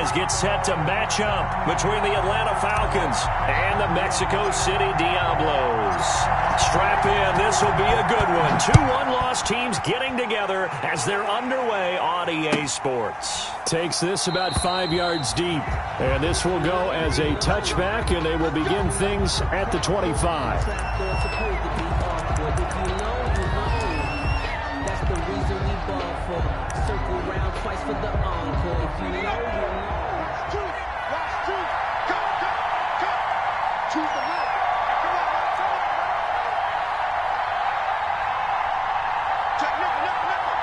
series get set to match up between the Atlanta Falcons and the Mexico City Diablos. Strap in. This will be a good one. Two one-loss teams getting together as they're underway on EA Sports. Takes this about 5 yards deep. And this will go as a touchback, and they will begin things at the 25. Twice for the encore. If you know, you know. Last two, go. Choose the left. Come on, check nickel.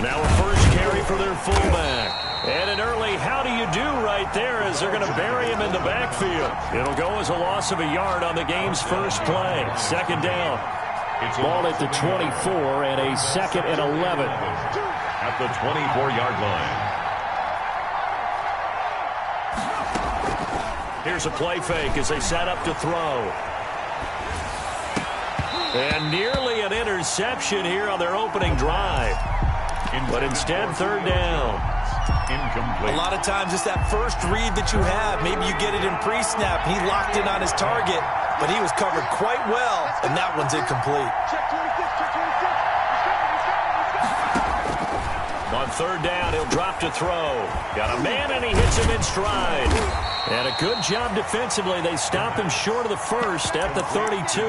Now a first carry for their fullback. And an early how do you do right there as they're going to bury him in the backfield. It'll go as a loss of a yard on the game's first play. Second down. Ball at the 24 and a 2nd and 11. At the 24-yard line. Here's a play fake as they set up to throw. And nearly an interception here on their opening drive. But instead, third down. Incomplete. A lot of times it's that first read that you have. Maybe you get it in pre-snap. He locked in on his target, but he was covered quite well, and that one's incomplete. On third down, he'll drop to throw. Got a man, and he hits him in stride. And a good job defensively. They stop him short of the first at the 32.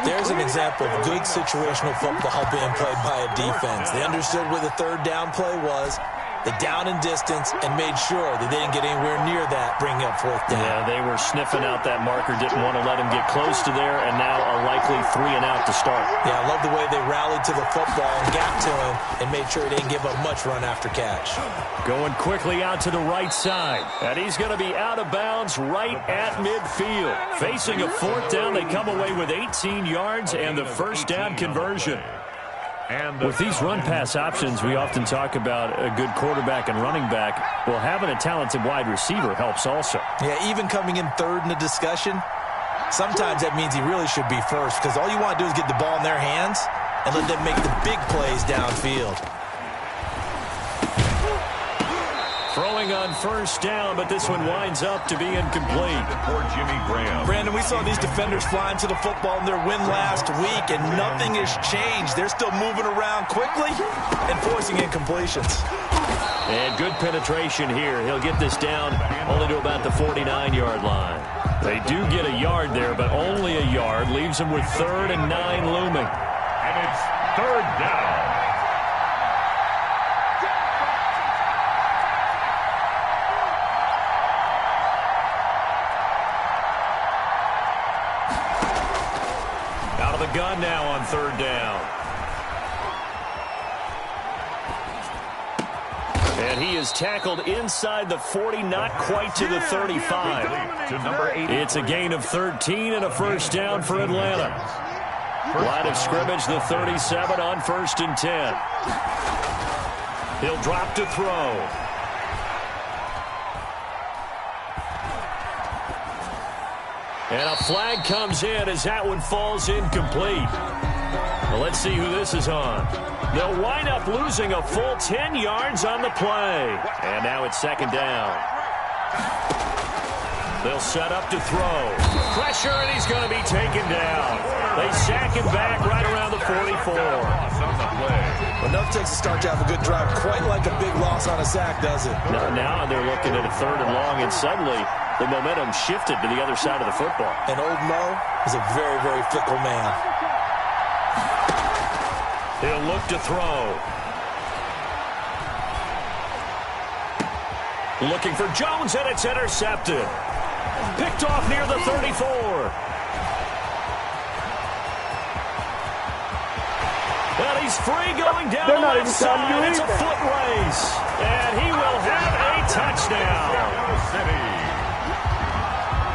There's an example of good situational football being played by a defense. They understood where the third down play was. They down in distance and made sure that they didn't get anywhere near that, bringing up fourth down. Yeah, they were sniffing out that marker, didn't want to let him get close to there, and now a likely 3 and out to start. Yeah, I love the way they rallied to the football and got to him and made sure he didn't give up much run after catch. Going quickly out to the right side, and he's going to be out of bounds right at midfield. Facing a fourth down, they come away with 18 yards and the first down conversion. With these run-pass options, we often talk about a good quarterback and running back. Well, having a talented wide receiver helps also. Yeah, even coming in third in the discussion, sometimes that means he really should be first because all you want to do is get the ball in their hands and let them make the big plays downfield. Throwing on first down, but this one winds up to be incomplete. For Jimmy Graham. Brandon, we saw these defenders flying to the football in their win last week, and nothing has changed. They're still moving around quickly and forcing incompletions. And good penetration here. He'll get this down only to about the 49-yard line. They do get a yard there, but only a yard. Leaves them with 3rd and 9 looming. And it's third down. The gun now on third down. And he is tackled inside the 40, not quite to the 35. To number 8. It's a gain of 13 and a first down for Atlanta. Line of scrimmage, the 37 on 1st and 10. He'll drop to throw. And a flag comes in as that one falls incomplete. Well, let's see who this is on. They'll wind up losing a full 10 yards on the play. And now it's second down. They'll set up to throw. Pressure, and he's going to be taken down. They sack him back right around the 44. Enough takes to start to have a good drive, quite like a big loss on a sack, does it? Now they're looking at a 3rd and long, and suddenly the momentum shifted to the other side of the football. And old Mo is a very, very fickle man. He'll look to throw. Looking for Jones, and it's intercepted. Picked off near the 34. Well, he's free going down the left side. It's a foot race. And he will have a touchdown.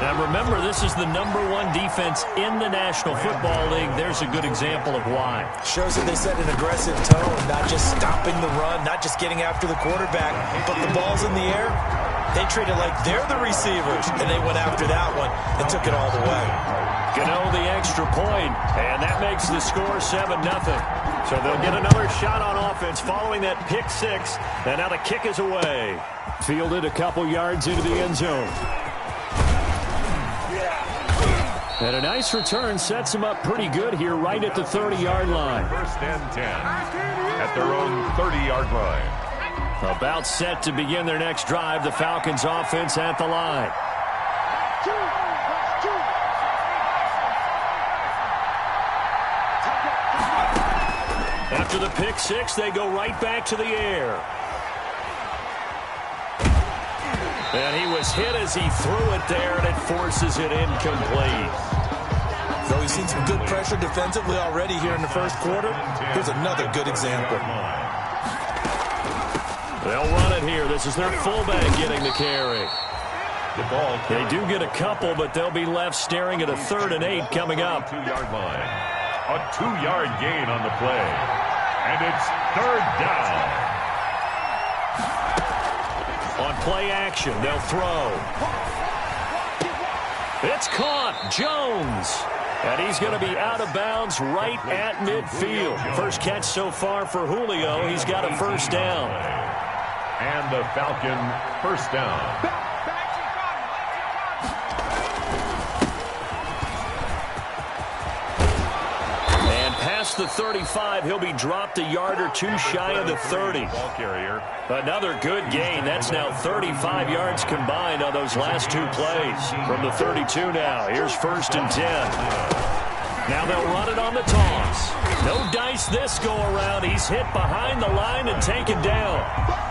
Now remember, this is the #1 defense in the National Football League. There's a good example of why. Shows that they set an aggressive tone, not just stopping the run, not just getting after the quarterback, but the ball's in the air. They treated like they're the receivers, and they went after that one and took it all the way. Gano the extra point, and that makes the score 7-0. So they'll get another shot on offense following that pick six, and now the kick is away. Fielded a couple yards into the end zone. And a nice return sets them up pretty good here right at the 30-yard line. First and 10 at their own 30-yard line. About set to begin their next drive, the Falcons offense at the line. After the pick six, they go right back to the air. And he was hit as he threw it there, and it forces it incomplete. So we've seen some good pressure defensively already here in the first quarter. Here's another good example. They'll run it here. This is their fullback getting the carry. They do get a couple, but they'll be left staring at a 3rd and 8 coming up. 2-yard line. A 2-yard gain on the play. And it's 3rd down. On play action, they'll throw. It's caught. Jones. And he's going to be out of bounds right at midfield. First catch so far for Julio. He's got a first down. And the Falcon first down. The 35, he'll be dropped a yard or two shy of the 30. Ball carrier. Another good gain. That's now 35 yards combined on those last two plays. From the 32 now, here's 1st and 10. Now they'll run it on the toss. No dice this go around. He's hit behind the line and taken down.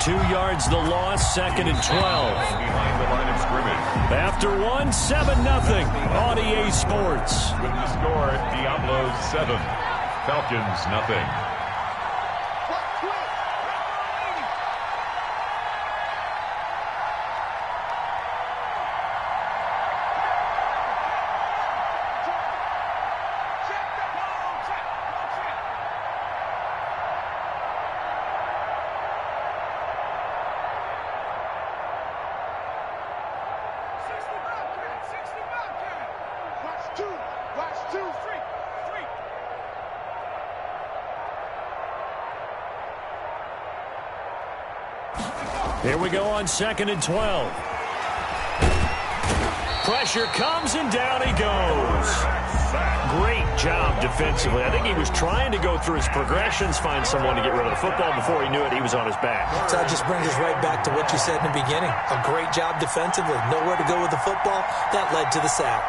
2 yards the loss, 2nd and 12. Behind the line of scrimmage. After 1, 7-0 on EA Sports. With the score, Diablos 7. Falcons, nothing. Here we go on 2nd and 12. Pressure comes and down he goes. Great job defensively. I think he was trying to go through his progressions, find someone to get rid of the football. Before he knew it, he was on his back. So that just brings us right back to what you said in the beginning. A great job defensively. Nowhere to go with the football. That led to the sack.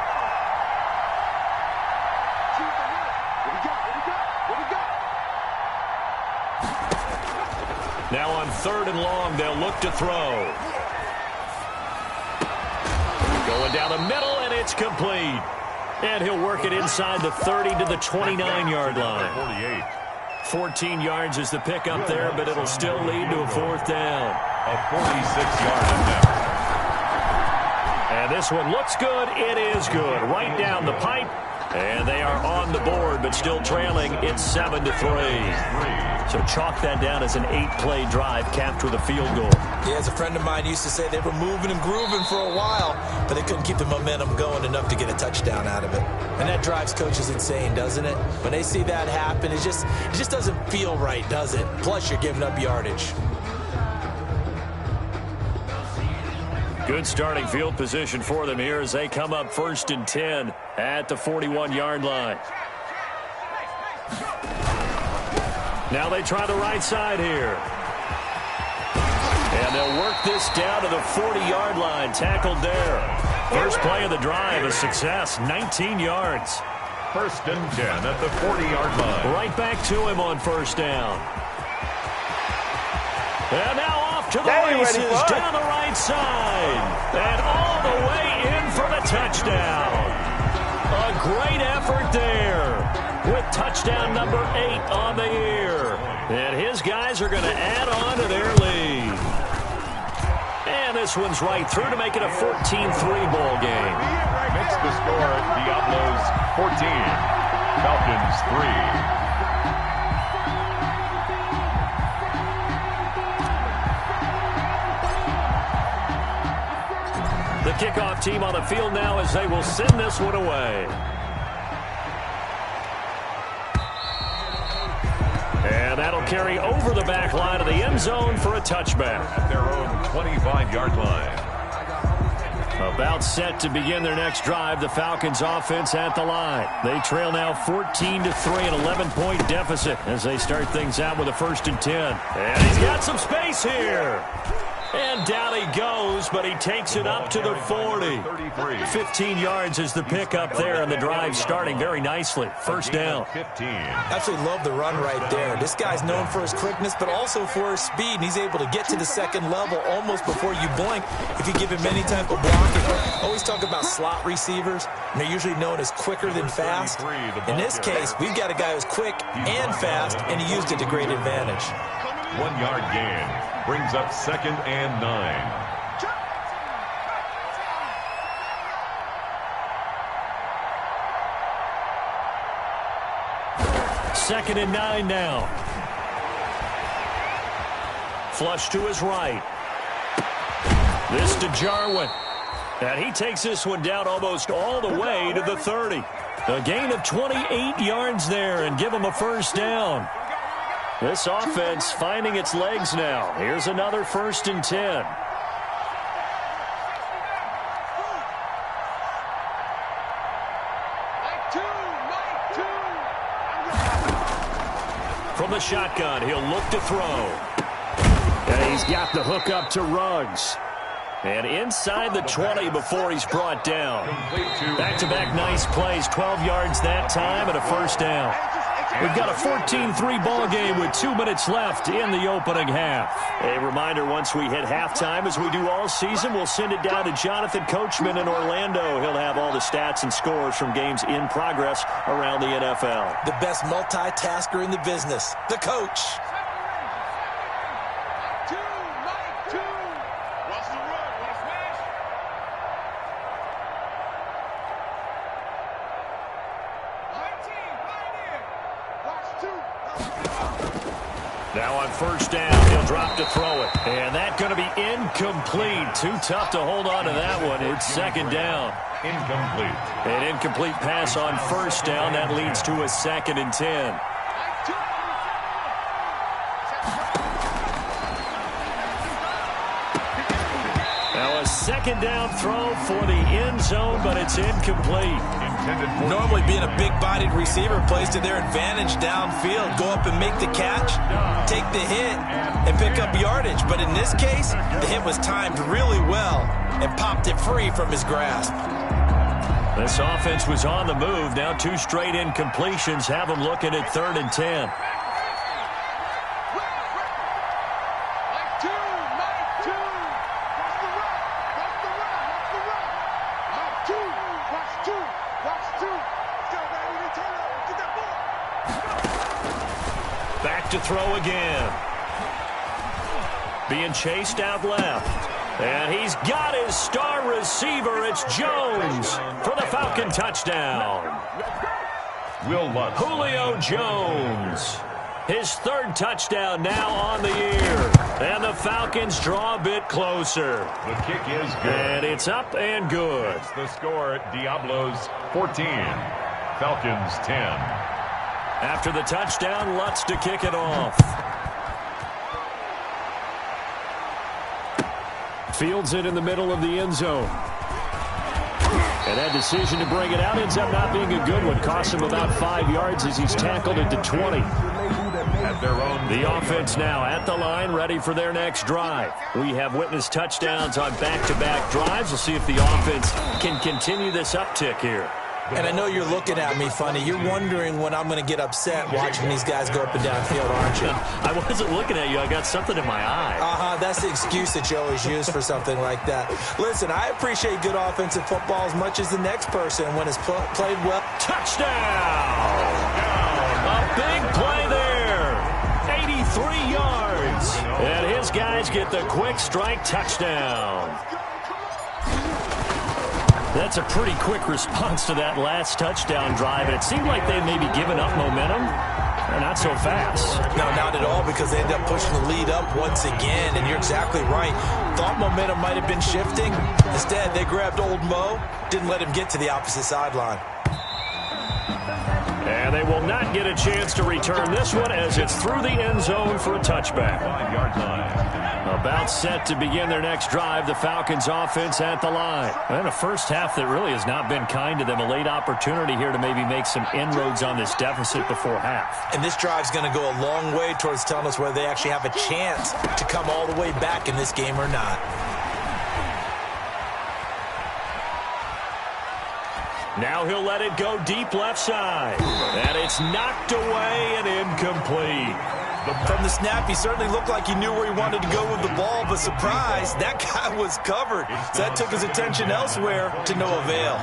Now on 3rd and long, they'll look to throw. Going down the middle, and it's complete. And he'll work it inside the 30 to the 29-yard line. 14 yards is the pickup there, but it'll still lead to a 4th down. A 46-yard attempt. And this one looks good. It is good. Right down the pipe. And they are on the board, but still trailing. It's 7-3. So chalk that down as an 8-play drive capped with a field goal. Yeah, as a friend of mine used to say, they were moving and grooving for a while, but they couldn't keep the momentum going enough to get a touchdown out of it. And that drives coaches insane, doesn't it? When they see that happen, it just doesn't feel right, does it? Plus, you're giving up yardage. Good starting field position for them here as they come up 1st and 10 at the 41-yard line. Now they try the right side here. And they'll work this down to the 40-yard line. Tackled there. First play of the drive, a success, 19 yards. 1st and 10 at the 40-yard line. Right back to him on 1st down. And now off to the races down the right side. And all the way in for the touchdown. A great effort there with touchdown number 8 on the year. And his guys are going to add on to their lead. And this one's right through to make it a 14-3 ball game. Makes the score Diablos 14, Falcons 3. kickoff team on the field now as they will send this one away. And that'll carry over the back line of the end zone for a touchback. At their own 25-yard line. About set to begin their next drive, the Falcons offense at the line. They trail now 14-3, an 11-point deficit as they start things out with a 1st and 10. And he's got some space here. And down he goes, but he takes it up to the 40. 15 yards is the pickup there, and the drive starting very nicely. First down. Absolutely love the run right there. This guy's known for his quickness, but also for his speed. And he's able to get to the second level almost before you blink if you give him any type of blocking. Always talk about slot receivers, and they're usually known as quicker than fast. In this case, we've got a guy who's quick and fast, and he used it to great advantage. 1 yard gain brings up 2nd and 9. Second and 9 now. Flush to his right. This to Jarwin. And he takes this one down almost all the way to the 30. A gain of 28 yards there and give him a first down. This offense finding its legs now. Here's another 1st and 10. From the shotgun, he'll look to throw. And he's got the hook up to Ruggs. And inside the 20 before he's brought down. Back-to-back nice plays, 12 yards that time and a first down. We've got a 14-3 ball game with 2 minutes left in the opening half. A reminder, once we hit halftime, as we do all season, we'll send it down to Jonathan Coachman in Orlando. He'll have all the stats and scores from games in progress around the NFL. The best multitasker in the business, the coach. Now on first down, he'll drop to throw it. And that's going to be incomplete. Too tough to hold on to that one. It's second down. Incomplete. An incomplete pass on first down. That leads to a 2nd and 10. Now a second down throw for the end zone, but it's incomplete. Normally being a big-bodied receiver plays to their advantage downfield. Go up and make the catch, take the hit, and pick up yardage. But in this case, the hit was timed really well and popped it free from his grasp. This offense was on the move. Now 2 straight incompletions have them looking at 3rd and 10. Back to throw again. Being chased out left. And he's got his star receiver. It's Jones for the Falcon touchdown. Will Lutz. Julio Jones. His 3rd touchdown now on the year. And the Falcons draw a bit closer. The kick is good. And it's up and good. That's the score. Diablos 14. Falcons 10. After the touchdown, Lutz to kick it off. Fields it in the middle of the end zone. And that decision to bring it out ends up not being a good one. Costs him about 5 yards as he's tackled at the 20. At their own. The offense now at the line, ready for their next drive. We have witnessed touchdowns on back-to-back drives. We'll see if the offense can continue this uptick here. And I know you're looking at me funny. You're wondering when I'm going to get upset watching these guys go up and down field, aren't you? I wasn't looking at you. I got something in my eye. That's the excuse that you always use for something like that. Listen, I appreciate good offensive football as much as the next person when it's played well. Touchdown! A big play there. 83 yards. And his guys get the quick strike touchdown. That's a pretty quick response to that last touchdown drive. And it seemed like they may be giving up momentum. Not so fast. No, not at all, because they ended up pushing the lead up once again, and you're exactly right. Thought momentum might have been shifting. Instead, they grabbed old Mo, didn't let him get to the opposite sideline. And they will not get a chance to return this one as it's through the end zone for a touchback. 5-yard line. About set to begin their next drive, the Falcons offense at the line. And a first half that really has not been kind to them. A late opportunity here to maybe make some inroads on this deficit before half. And this drive's going to go a long way towards telling us whether they actually have a chance to come all the way back in this game or not. Now he'll let it go deep left side. And it's knocked away and incomplete. From the snap, he certainly looked like he knew where he wanted to go with the ball, but surprise, that guy was covered. So that took his attention elsewhere to no avail.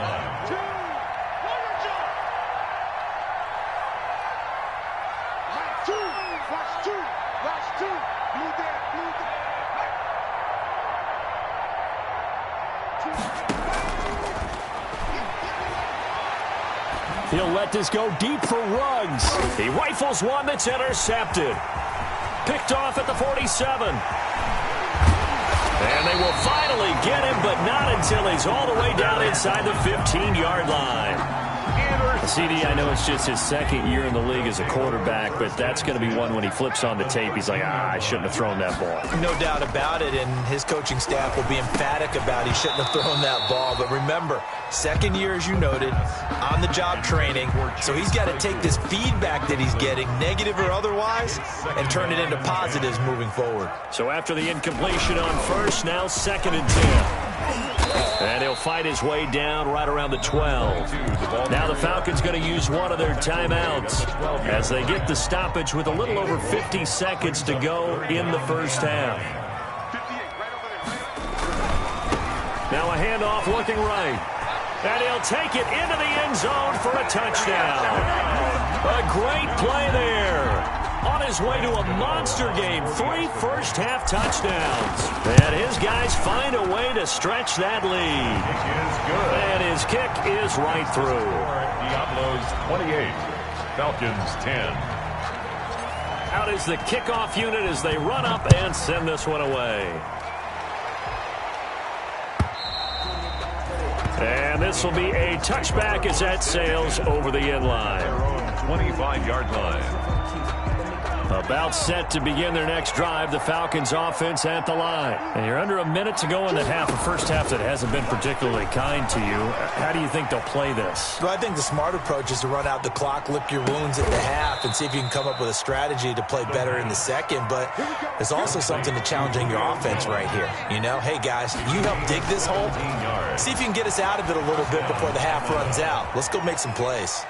He'll let this go deep for Ruggs. He rifles one that's intercepted. Picked off at the 47. And they will finally get him, but not until he's all the way down inside the 15-yard line. CD, I know it's just his second year in the league as a quarterback, but that's going to be one when he flips on the tape. He's like, I shouldn't have thrown that ball. No doubt about it, and his coaching staff will be emphatic about he shouldn't have thrown that ball. But remember, second year, as you noted, on-the-job training, so he's got to take this feedback that he's getting, negative or otherwise, and turn it into positives moving forward. So after the incompletion on first, now 2nd and 10. And he'll fight his way down right around the 12. Now the Falcons going to use one of their timeouts as they get the stoppage with a little over 50 seconds to go in the first half. Now a handoff looking right. And he'll take it into the end zone for a touchdown. A great play there. On his way to a monster game, 3 first-half touchdowns. And his guys find a way to stretch that lead. And his kick is right through. Diablos 28, Falcons 10. Out is the kickoff unit as they run up and send this one away. And this will be a touchback as that sails over the end line. 25-yard line. About set to begin their next drive, the Falcons offense at the line. And you're under a minute to go in the half, a first half that hasn't been particularly kind to you. How do you think they'll play this? Well, I think the smart approach is to run out the clock, lick your wounds at the half, and see if you can come up with a strategy to play better in the second. But there's also something to challenging your offense right here. You know, hey, guys, you help dig this hole. See if you can get us out of it a little bit before the half runs out. Let's go make some plays.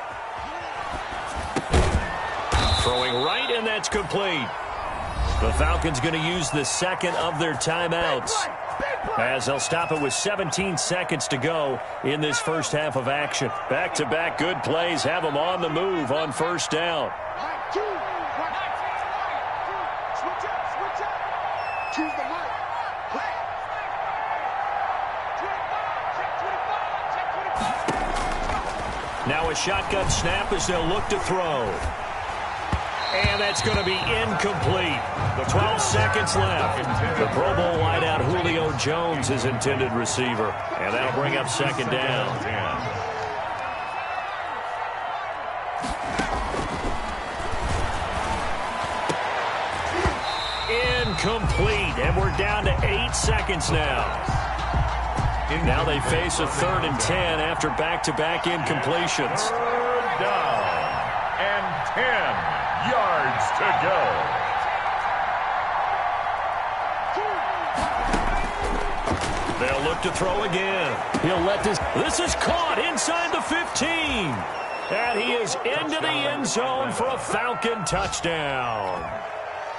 Throwing right, and that's complete. The Falcons going to use the second of their timeouts as they'll stop it with 17 seconds to go in this first half of action. Back-to-back good plays have them on the move on first down. Now a shotgun snap as they'll look to throw. And that's going to be incomplete. 12 seconds left. The Pro Bowl wideout Julio Jones is intended receiver. And that'll bring up second down. Incomplete. And we're down to 8 seconds now. Now they face a 3rd and 10 after back-to-back incompletions. 3rd down and 10. Yards to go. They'll look to throw again. He'll let this. This is caught inside the 15. And he is into the end zone for a Falcon touchdown.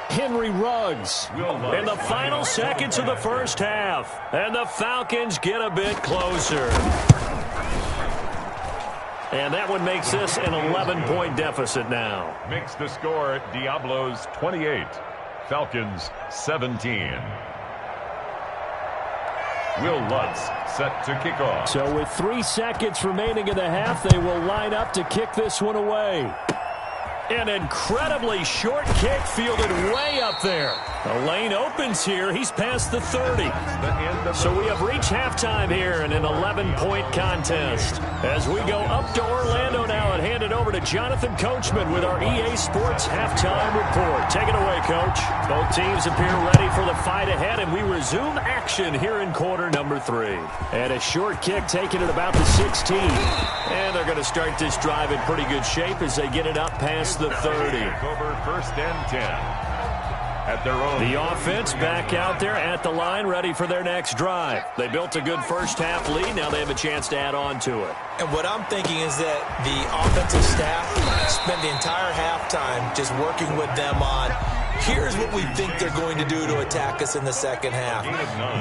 Henry Ruggs in the final seconds of the first half. And the Falcons get a bit closer. And that one makes this an 11-point deficit now. Makes the score Diablos 28, Falcons 17. Will Lutz set to kick off. So with 3 seconds remaining in the half, they will line up to kick this one away. An incredibly short kick fielded way up there. The lane opens here. He's past the 30. So we have reached halftime here in an 11-point contest. As we go up to Orlando now and hand it over to Jonathan Coachman with our EA Sports Halftime Report. Take it away, Coach. Both teams appear ready for the fight ahead, and we resume action here in quarter number 3. And a short kick taken at about the 16. And they're going to start this drive in pretty good shape as they get it up past the 30. Over first and 10. At their own. The offense back out there at the line, ready for their next drive. They built a good first-half lead. Now they have a chance to add on to it. And what I'm thinking is that the offensive staff spent the entire halftime just working with them on, here's what we think they're going to do to attack us in the second half.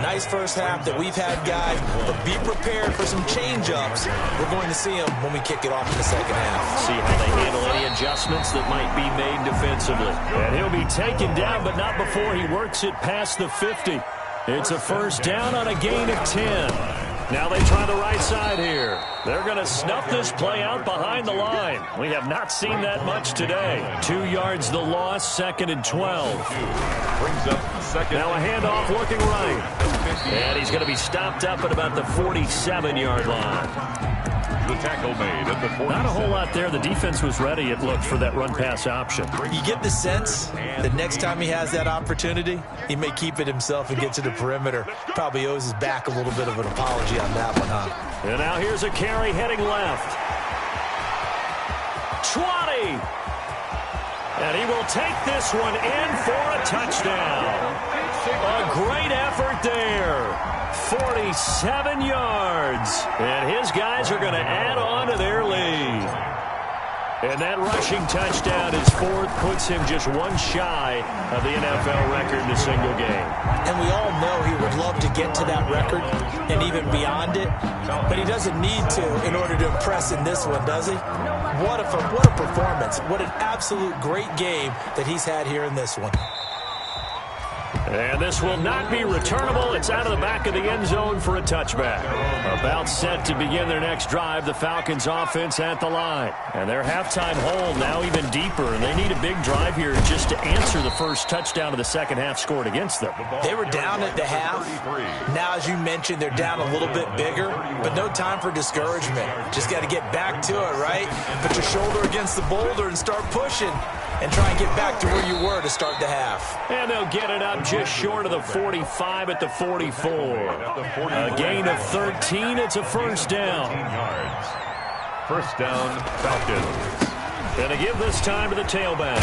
Nice first half that we've had, guys, but be prepared for some change-ups. We're going to see them when we kick it off in the second half. See how they handle any adjustments that might be made defensively. And he'll be taken down, but not before he works it past the 50. It's a first down on a gain of 10. Now they try the right side here. They're going to snuff this play out behind the line. We have not seen that much today. 2 yards the loss, 2nd and 12. Brings up second. Now a handoff looking right. And he's going to be stopped up at about the 47-yard line. The tackle made at the 47. Not a whole lot there. The defense was ready, it looked, for that run-pass option. You get the sense that next time he has that opportunity, he may keep it himself and get to the perimeter. Probably owes his back a little bit of an apology on that one, huh? And now here's a carry heading left. 20. And he will take this one in for a touchdown. A great effort there. 47 yards. And his guys are going to add on to their lead. And that rushing touchdown, his 4th, puts him just one shy of the NFL record in a single game. And we all know he would love to get to that record and even beyond it, but he doesn't need to in order to impress in this one, does he? What a performance. What an absolute great game that he's had here in this one. And this will not be returnable. It's out of the back of the end zone for a touchback. About set to begin their next drive, the Falcons offense at the line. And their halftime hole now even deeper, and they need a big drive here just to answer the first touchdown of the second half scored against them. They were down at the half. Now, as you mentioned, they're down a little bit bigger, but no time for discouragement. Just got to get back to it, right? Put your shoulder against the boulder and start pushing. And try and get back to where you were to start the half. And they'll get it up just short of the 45 at the 44. A gain of 13. It's a first down. First down, Falcons. Going to give this time to the tailback.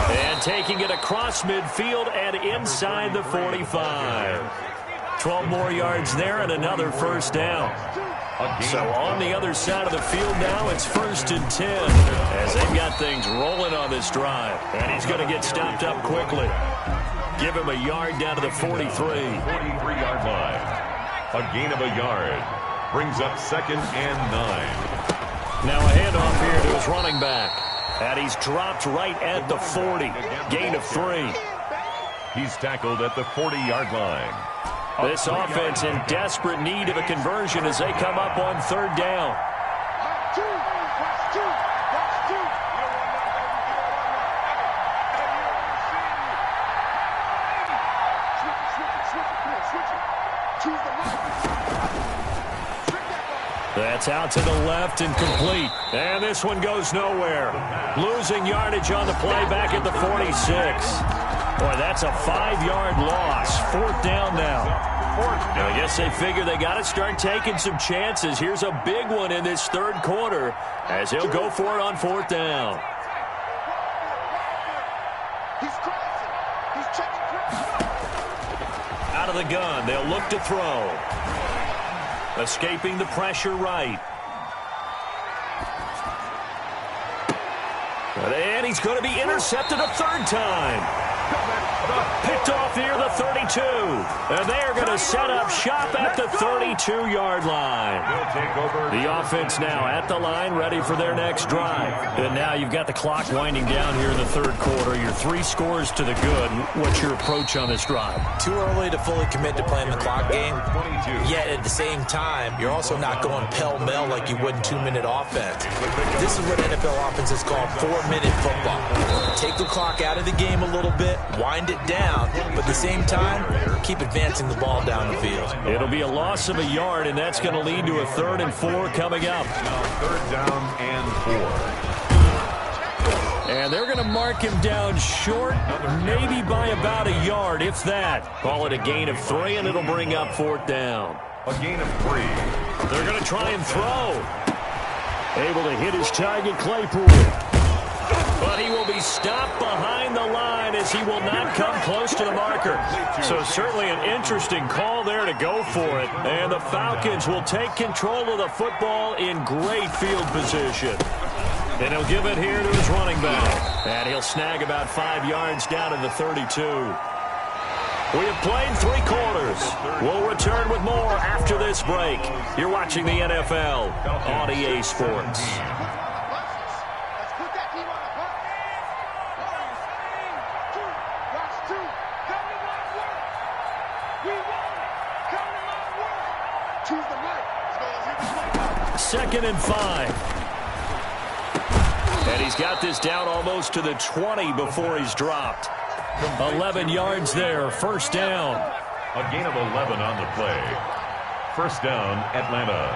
And taking it across midfield and inside the 45. 12 more yards there and another first down. So on the other side of the field now, it's 1st and 10 as they've got things rolling on this drive. And he's going to get stopped up quickly. Give him a yard down to the 43. 43-yard line. A gain of a yard. Brings up 2nd and 9. Now a handoff here to his running back. And he's dropped right at the 40. Gain of 3. He's tackled at the 40-yard line. This offense in desperate need of a conversion as they come up on 3rd down. That's out to the left and complete. And this one goes nowhere. Losing yardage on the play back at the 46. Boy, that's a 5-yard loss. 4th down now. I guess they figure they got to start taking some chances. Here's a big one in this 3rd quarter as he'll go for it on 4th down. Out of the gun, they'll look to throw. Escaping the pressure right. And he's going to be intercepted a 3rd time. Picked off near the 32. And they're going to set up shop at the 32-yard line. The offense now at the line, ready for their next drive. And now you've got the clock winding down here in the third quarter. Your 3 scores to the good. What's your approach on this drive? Too early to fully commit to playing the clock game. Yet at the same time, you're also not going pell-mell like you would in 2-minute offense. This is what NFL offenses call 4-minute football. Take the clock out of the game a little bit, wind it down, but at the same time, keep advancing the ball down the field. It'll be a loss of a yard, and that's going to lead to a 3rd and 4 coming up. Now 3rd down and 4. And they're going to mark him down short, maybe by about a yard, if that. Call it a gain of 3, and it'll bring up 4th down. A gain of 3. They're going to try and throw. Able to hit his target, Claypool. But he will be stopped behind the line as he will not come close to the marker. So certainly an interesting call there to go for it. And the Falcons will take control of the football in great field position. And he'll give it here to his running back. And he'll snag about 5 yards down to the 32. We have played 3 quarters. We'll return with more after this break. You're watching the NFL on EA Sports. Second and 5. And he's got this down almost to the 20 before he's dropped. 11 yards there, 1st down. A gain of 11 on the play. 1st down, Atlanta.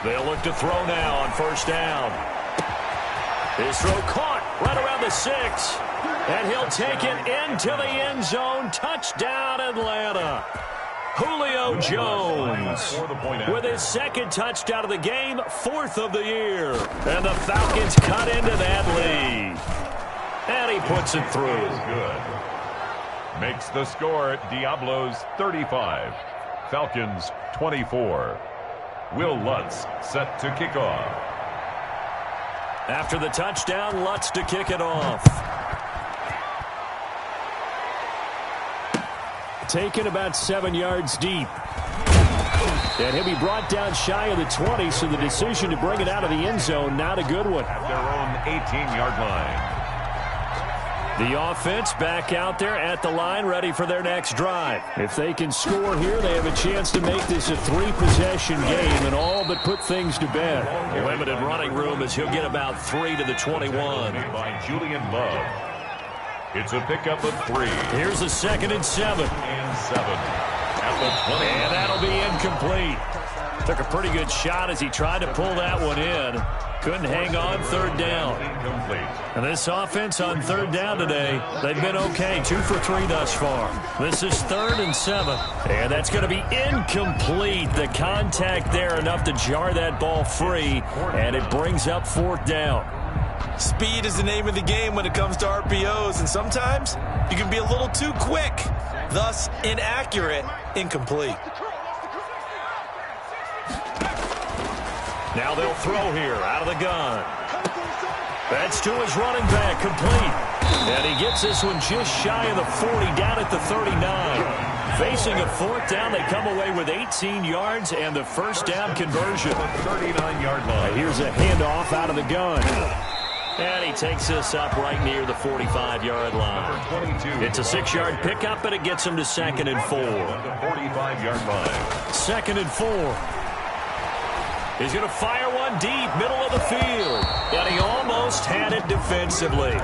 They'll look to throw now on 1st down. His throw caught right around the 6. And he'll take it into the end zone. Touchdown, Atlanta. Julio Jones with his 2nd touchdown of the game, 4th of the year. And the Falcons cut into that lead. And he puts it through. Good. Makes the score Diablos 35. Falcons 24. Will Lutz set to kick off. After the touchdown, Lutz to kick it off. Taken about 7 yards deep. And he'll be brought down shy of the 20, so the decision to bring it out of the end zone, not a good one. At their own 18-yard line. The offense back out there at the line, ready for their next drive. If they can score here, they have a chance to make this a 3-possession game and all but put things to bed. Limited running room as he'll get about 3 to the 21. By Julian Love. It's a pickup of 3. Here's a 2nd and 7. And 7 at the 20. And that'll be incomplete. Took a pretty good shot as he tried to pull that one in. Couldn't hang on, 3rd down. Incomplete. And this offense on 3rd down today, they've been okay. 2 for 3 thus far. This is 3rd and 7. And that's going to be incomplete. The contact there enough to jar that ball free. And it brings up 4th down. Speed is the name of the game when it comes to RPOs, and sometimes you can be a little too quick, thus inaccurate, incomplete. Now they'll throw here out of the gun. That's to his running back, complete. And he gets this one just shy of the 40, down at the 39. Facing a 4th down, they come away with 18 yards and the 1st down conversion. 39-yard line. Here's a handoff out of the gun. And he takes this up right near the 45-yard line. It's a 6-yard pickup, and it gets him to 2nd and 4. The 45-yard line. 2nd and 4. He's going to fire one deep, middle of the field. And he almost had it defensively.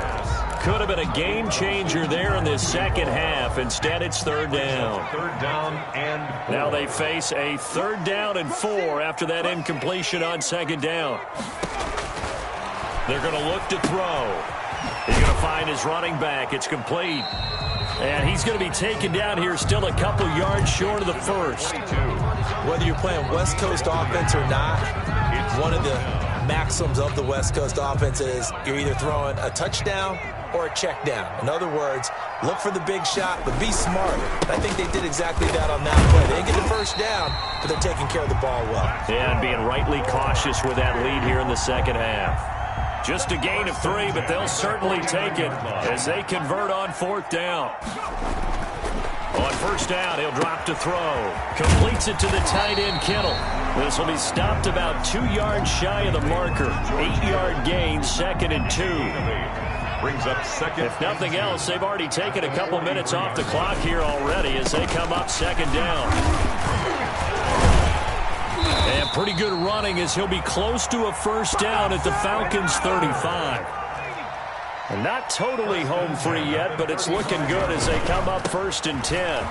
Could have been a game changer there in this 2nd half. Instead, it's 3rd down. 3rd down and 4. Now they face a 3rd down and 4 after that incompletion on 2nd down. They're going to look to throw. He's going to find his running back. It's complete. And he's going to be taken down here still a couple yards short of the 1st. Whether you're playing West Coast offense or not, one of the maxims of the West Coast offense is you're either throwing a touchdown or a check down. In other words, look for the big shot, but be smart. And I think they did exactly that on that play. They didn't get the first down, but they're taking care of the ball well. Yeah, and being rightly cautious with that lead here in the second half. Just a gain of 3, but they'll certainly take it as they convert on 4th down. On 1st down, he'll drop to throw. Completes it to the tight end, Kittle. This will be stopped about 2 yards shy of the marker. 8-yard gain, 2nd and 2. Brings up second. If nothing else, they've already taken a couple minutes off the clock here already as they come up 2nd down. And pretty good running as he'll be close to a 1st down at the Falcons' 35. And not totally home free yet, but it's looking good as they come up 1st and 10.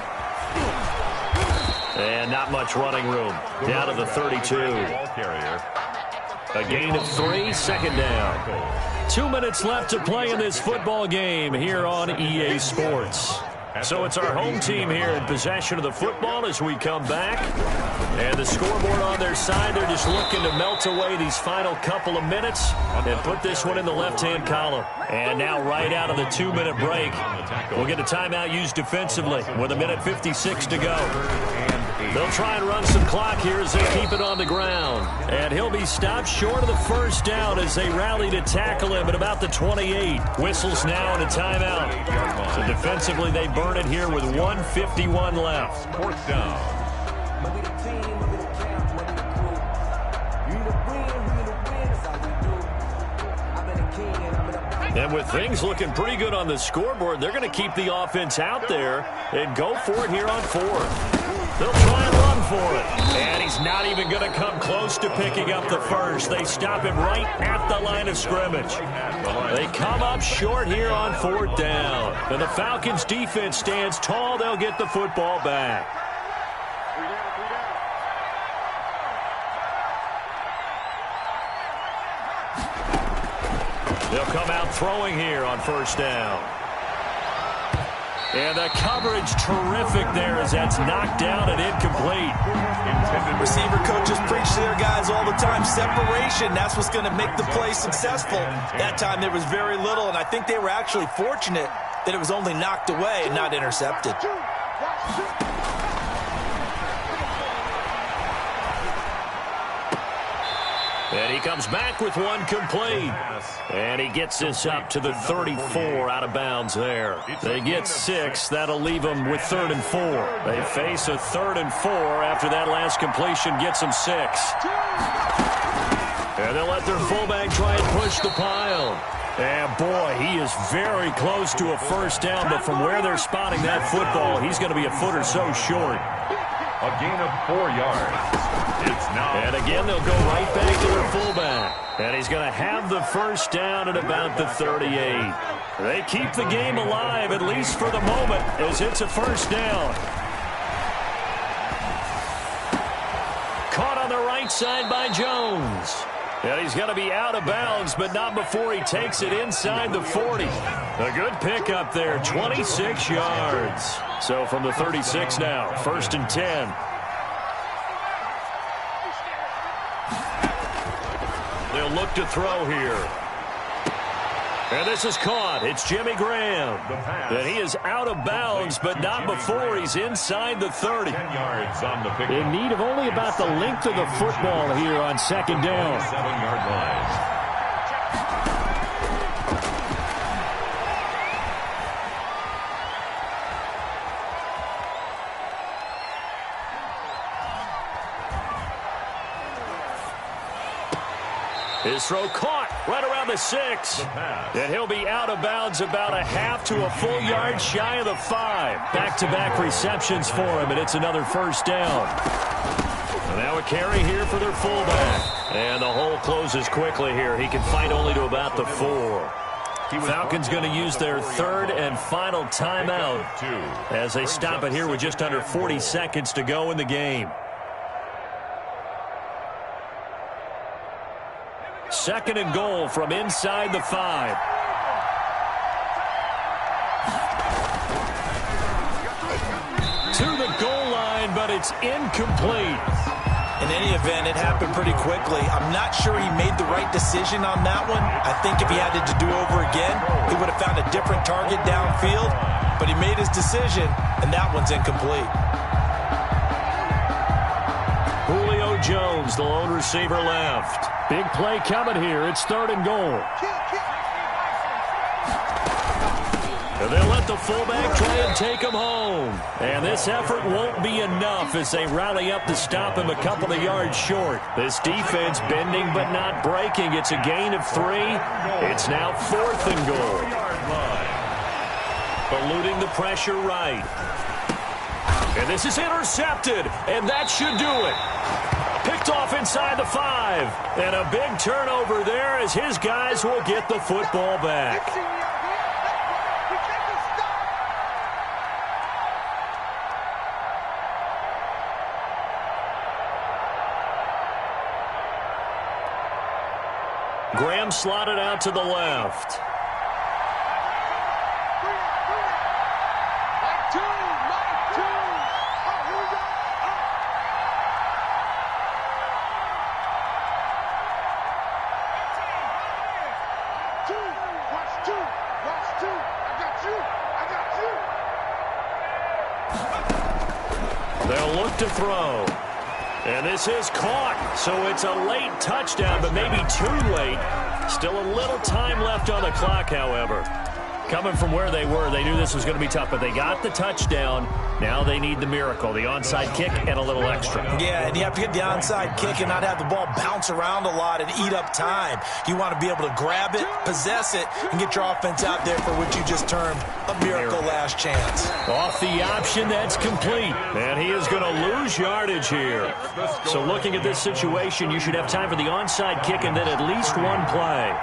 And not much running room. Down to the 32. A gain of 3, 2nd down. 2 minutes left to play in this football game here on EA Sports. So it's our home team here in possession of the football as we come back. And the scoreboard on their side, they're just looking to melt away these final couple of minutes and put this one in the left-hand column. And now right out of the 2-minute break, we'll get a timeout used defensively with 1:56 to go. They'll try and run some clock here as they keep it on the ground. And he'll be stopped short of the 1st down as they rally to tackle him at about the 28. Whistles now and a timeout. So defensively, they burn it here with 1:51 left. 4th down. And with things looking pretty good on the scoreboard, they're going to keep the offense out there and go for it here on 4th. They'll try and run for it. And he's not even going to come close to picking up the 1st. They stop him right at the line of scrimmage. They come up short here on 4th down. And the Falcons defense stands tall. They'll get the football back. They'll come out throwing here on 1st down. And the coverage terrific there as that's knocked down and incomplete. Receiver coaches preach to their guys all the time. Separation, that's what's going to make the play successful. That time there was very little, and I think they were actually fortunate that it was only knocked away and not intercepted. And he comes back with one complete. And he gets this up to the 34 out of bounds there. They get 6. That'll leave them with 3rd and 4. They face a 3rd and 4 after that last completion gets them 6. And they'll let their fullback try and push the pile. And boy, he is very close to a 1st down, but from where they're spotting that football, he's going to be a foot or so short. A gain of 4 yards. It's now. And again, they'll go right back to their fullback. And he's going to have the 1st down at about the 38. They keep the game alive, at least for the moment, as it's a 1st down. Caught on the right side by Jones. And he's going to be out of bounds, but not before he takes it inside the 40. A good pickup there, 26 yards. So from the 36 now, 1st and 10. They'll look to throw here. And this is caught. It's Jimmy Graham. And he is out of bounds, but not before he's inside the 30. 10 yards on the pick. In need of only about the length of the football here on 2nd down. 7-yard line. His throw caught right around the 6. And he'll be out of bounds about a half to a full yard shy of the 5. Back-to-back receptions for him, and it's another 1st down. And now a carry here for their fullback. And the hole closes quickly here. He can fight only to about the 4. Falcons going to use their 3rd and final timeout as they stop it here with just under 40 seconds to go in the game. 2nd and goal from inside the 5. To the goal line, but it's incomplete. In any event, it happened pretty quickly. I'm not sure he made the right decision on that one. I think if he had it to do over again, he would have found a different target downfield. But he made his decision, and that one's incomplete. Julio Jones, the lone receiver left. Big play coming here. It's 3rd and goal. And they'll let the fullback try and take him home. And this effort won't be enough as they rally up to stop him a couple of yards short. This defense bending but not breaking. It's a gain of 3. It's now 4th and goal. Eluding the pressure right. And this is intercepted. And that should do it. Picked off inside the 5. And a big turnover there as his guys will get the football back. Graham slotted out to the left. They'll look to throw. And this is caught, so it's a late touchdown, but maybe too late. Still a little time left on the clock, however. Coming from where they were, they knew this was going to be tough, but they got the touchdown. Now they need the miracle, the onside kick and a little extra. Yeah, and you have to get the onside kick and not have the ball bounce around a lot and eat up time. You want to be able to grab it, possess it, and get your offense out there for what you just termed a miracle last chance. Off the option, that's complete. And he is going to lose yardage here. So looking at this situation, you should have time for the onside kick and then at least one play.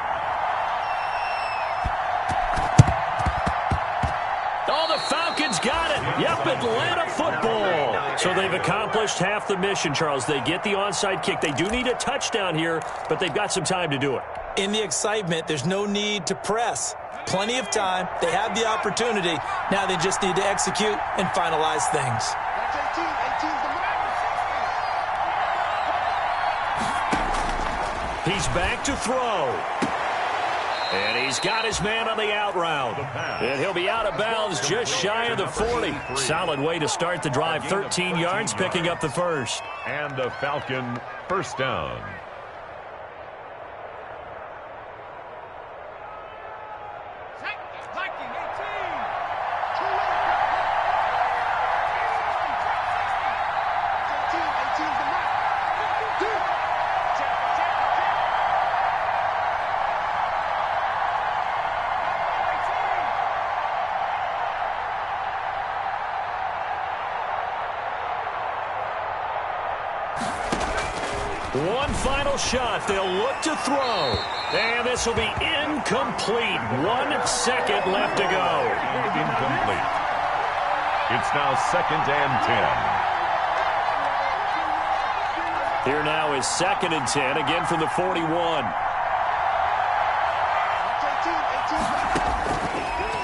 Falcons got it. Yep, Atlanta football. So they've accomplished half the mission, Charles. They get the onside kick. They do need a touchdown here, but they've got some time to do it. In the excitement, there's no need to press. Plenty of time. They have the opportunity. Now they just need to execute and finalize things. He's back to throw. And he's got his man on the out route. And he'll be out of bounds just shy of the 40. Solid way to start the drive. 13 yards, picking up the first. And a Falcon first down. One final shot. They'll look to throw. And this will be incomplete. 1 second left to go. Incomplete. It's now 2nd and 10. Here now is 2nd and 10, again from the 41.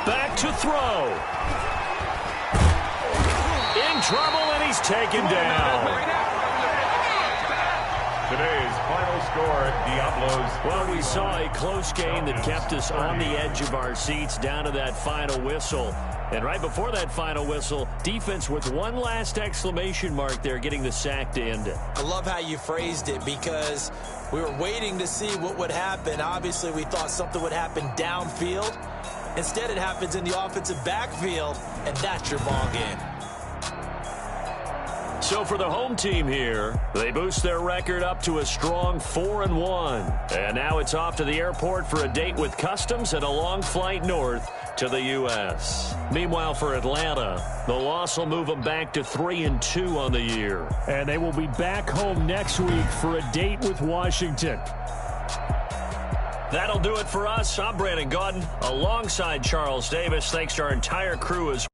Back to throw. In trouble, and he's taken down. Today's final score, Diablos. Well, we saw a close game that kept us on the edge of our seats down to that final whistle. And right before that final whistle, defense with one last exclamation mark there, getting the sack to end it. I love how you phrased it because we were waiting to see what would happen. Obviously, we thought something would happen downfield. Instead, it happens in the offensive backfield, and that's your ball game. So for the home team here, they boost their record up to a strong 4-1. And now it's off to the airport for a date with Customs and a long flight north to the U.S. Meanwhile, for Atlanta, the loss will move them back to 3-2 on the year. And they will be back home next week for a date with Washington. That'll do it for us. I'm Brandon Gaudin alongside Charles Davis. Thanks to our entire crew as